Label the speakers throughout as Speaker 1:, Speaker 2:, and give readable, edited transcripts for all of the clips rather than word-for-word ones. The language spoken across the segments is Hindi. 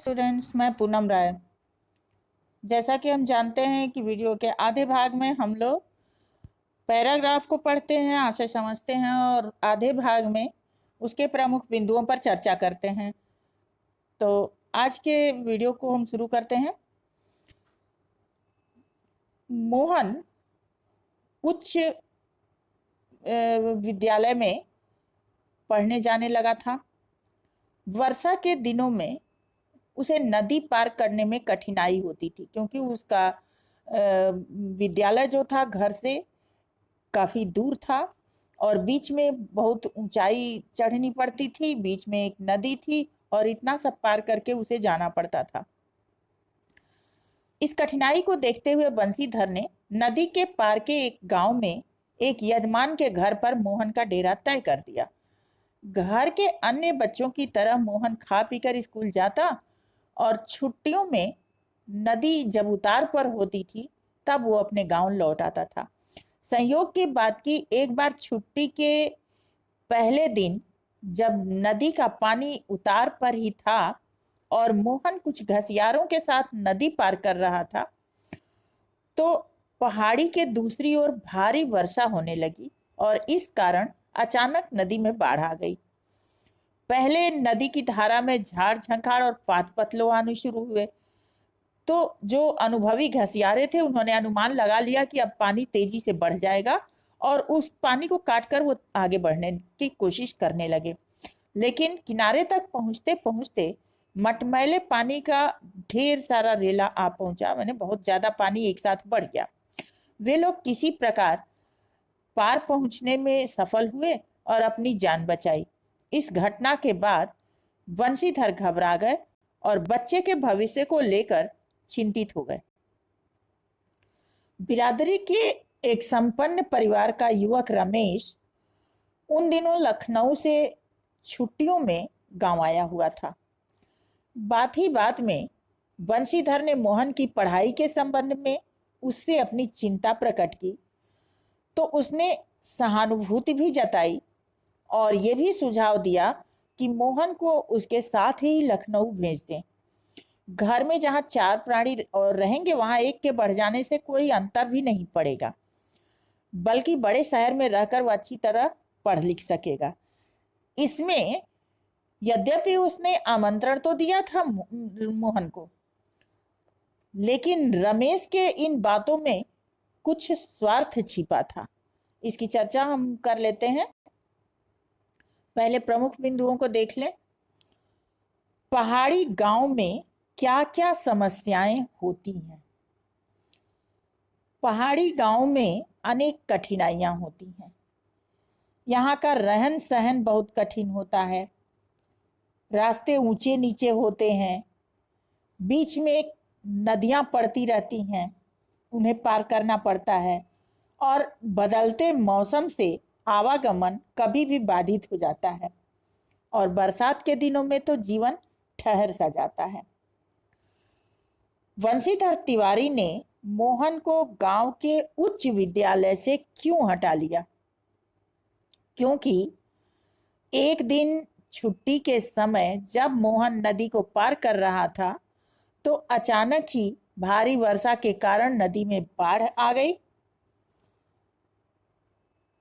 Speaker 1: स्टूडेंट्स, मैं पूनम राय। जैसा कि हम जानते हैं कि वीडियो के आधे भाग में हम लोग पैराग्राफ को पढ़ते हैं, आशय समझते हैं और आधे भाग में उसके प्रमुख बिंदुओं पर चर्चा करते हैं। तो आज के वीडियो को हम शुरू करते हैं। मोहन उच्च विद्यालय में पढ़ने जाने लगा था। वर्षा के दिनों में उसे नदी पार करने में कठिनाई होती थी, क्योंकि उसका विद्यालय जो था घर से काफ़ी दूर था और बीच में बहुत ऊंचाई चढ़नी पड़ती थी, बीच में एक नदी थी और इतना सब पार करके उसे जाना पड़ता था। इस कठिनाई को देखते हुए बंशीधर ने नदी के पार के एक गांव में एक यजमान के घर पर मोहन का डेरा तय कर दिया। घर के अन्य बच्चों की तरह मोहन खा पीकर स्कूल जाता और छुट्टियों में नदी जब उतार पर होती थी तब वो अपने गांव लौट आता था। संयोग की बात की एक बार छुट्टी के पहले दिन जब नदी का पानी उतार पर ही था और मोहन कुछ घसियारों के साथ नदी पार कर रहा था, तो पहाड़ी के दूसरी ओर भारी वर्षा होने लगी और इस कारण अचानक नदी में बाढ़ आ गई। पहले नदी की धारा में झाड़ झंखाड़ और पात पतलो आने शुरू हुए, तो जो अनुभवी घसियारे थे उन्होंने अनुमान लगा लिया कि अब पानी तेजी से बढ़ जाएगा और उस पानी को काटकर वो आगे बढ़ने की कोशिश करने लगे। लेकिन किनारे तक पहुंचते पहुंचते मटमैले पानी का ढेर सारा रेला आ पहुंचा, मैंने बहुत ज्यादा पानी एक साथ बढ़ गया। वे लोग किसी प्रकार पार पहुंचने में सफल हुए और अपनी जान बचाई। इस घटना के बाद बंशीधर घबरा गए और बच्चे के भविष्य को लेकर चिंतित हो गए। बिरादरी के एक संपन्न परिवार का युवक रमेश उन दिनों लखनऊ से छुट्टियों में गांव आया हुआ था। बात ही बात में बंशीधर ने मोहन की पढ़ाई के संबंध में उससे अपनी चिंता प्रकट की, तो उसने सहानुभूति भी जताई और ये भी सुझाव दिया कि मोहन को उसके साथ ही लखनऊ भेज दें। घर में जहाँ 4 प्राणी और रहेंगे वहाँ एक के बढ़ जाने से कोई अंतर भी नहीं पड़ेगा, बल्कि बड़े शहर में रहकर वह अच्छी तरह पढ़ लिख सकेगा। इसमें यद्यपि उसने आमंत्रण तो दिया था मोहन को, लेकिन रमेश के इन बातों में कुछ स्वार्थ छिपा था। इसकी चर्चा हम कर लेते हैं। पहले प्रमुख बिंदुओं को देख लें। पहाड़ी गांव में क्या क्या समस्याएं होती हैं। पहाड़ी गांव में अनेक कठिनाइयां होती हैं। यहाँ का रहन सहन बहुत कठिन होता है। रास्ते ऊंचे नीचे होते हैं, बीच में नदियां पड़ती रहती हैं, उन्हें पार करना पड़ता है और बदलते मौसम से आवागमन कभी भी बाधित हो जाता है और बरसात के दिनों में तो जीवन ठहर सा जाता है। बंशीधर तिवारी ने मोहन को गांव के उच्च विद्यालय से क्यों हटा लिया? क्योंकि एक दिन छुट्टी के समय जब मोहन नदी को पार कर रहा था तो अचानक ही भारी वर्षा के कारण नदी में बाढ़ आ गई।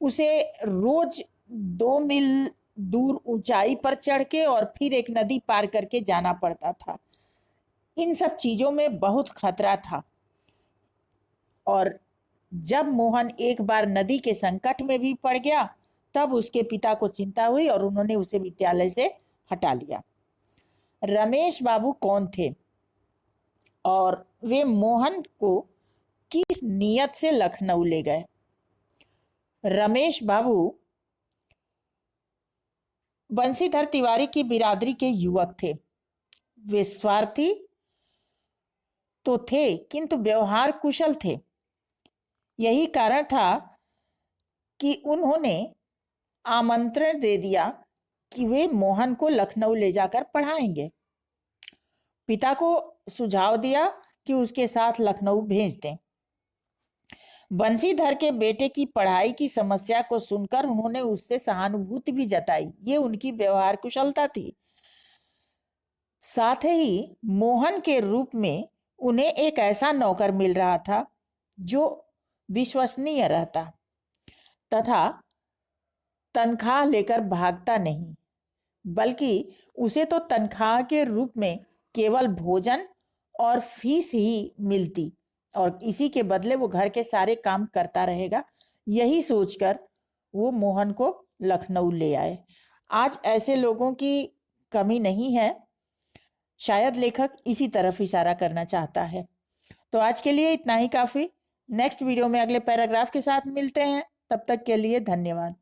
Speaker 1: उसे रोज 2 मील दूर ऊंचाई पर चढ़ के और फिर एक नदी पार करके जाना पड़ता था। इन सब चीजों में बहुत खतरा था और जब मोहन एक बार नदी के संकट में भी पड़ गया तब उसके पिता को चिंता हुई और उन्होंने उसे विद्यालय से हटा लिया। रमेश बाबू कौन थे और वे मोहन को किस नियत से लखनऊ ले गए? रमेश बाबू बंशीधर तिवारी की बिरादरी के युवक थे। वे स्वार्थी तो थे किंतु व्यवहार कुशल थे। यही कारण था कि उन्होंने आमंत्रण दे दिया कि वे मोहन को लखनऊ ले जाकर पढ़ाएंगे। पिता को सुझाव दिया कि उसके साथ लखनऊ भेज दें। बंशीधर के बेटे की पढ़ाई की समस्या को सुनकर उन्होंने उससे सहानुभूति भी जताई। ये उनकी व्यवहार कुशलता थी। साथ ही मोहन के रूप में उन्हें एक ऐसा नौकर मिल रहा था जो विश्वसनीय रहता तथा तनख्वाह लेकर भागता नहीं, बल्कि उसे तो तनख्वाह के रूप में केवल भोजन और फीस ही मिलती और इसी के बदले वो घर के सारे काम करता रहेगा। यही सोचकर वो मोहन को लखनऊ ले आए। आज ऐसे लोगों की कमी नहीं है, शायद लेखक इसी तरफ इशारा करना चाहता है। तो आज के लिए इतना ही काफी। नेक्स्ट वीडियो में अगले पैराग्राफ के साथ मिलते हैं। तब तक के लिए धन्यवाद।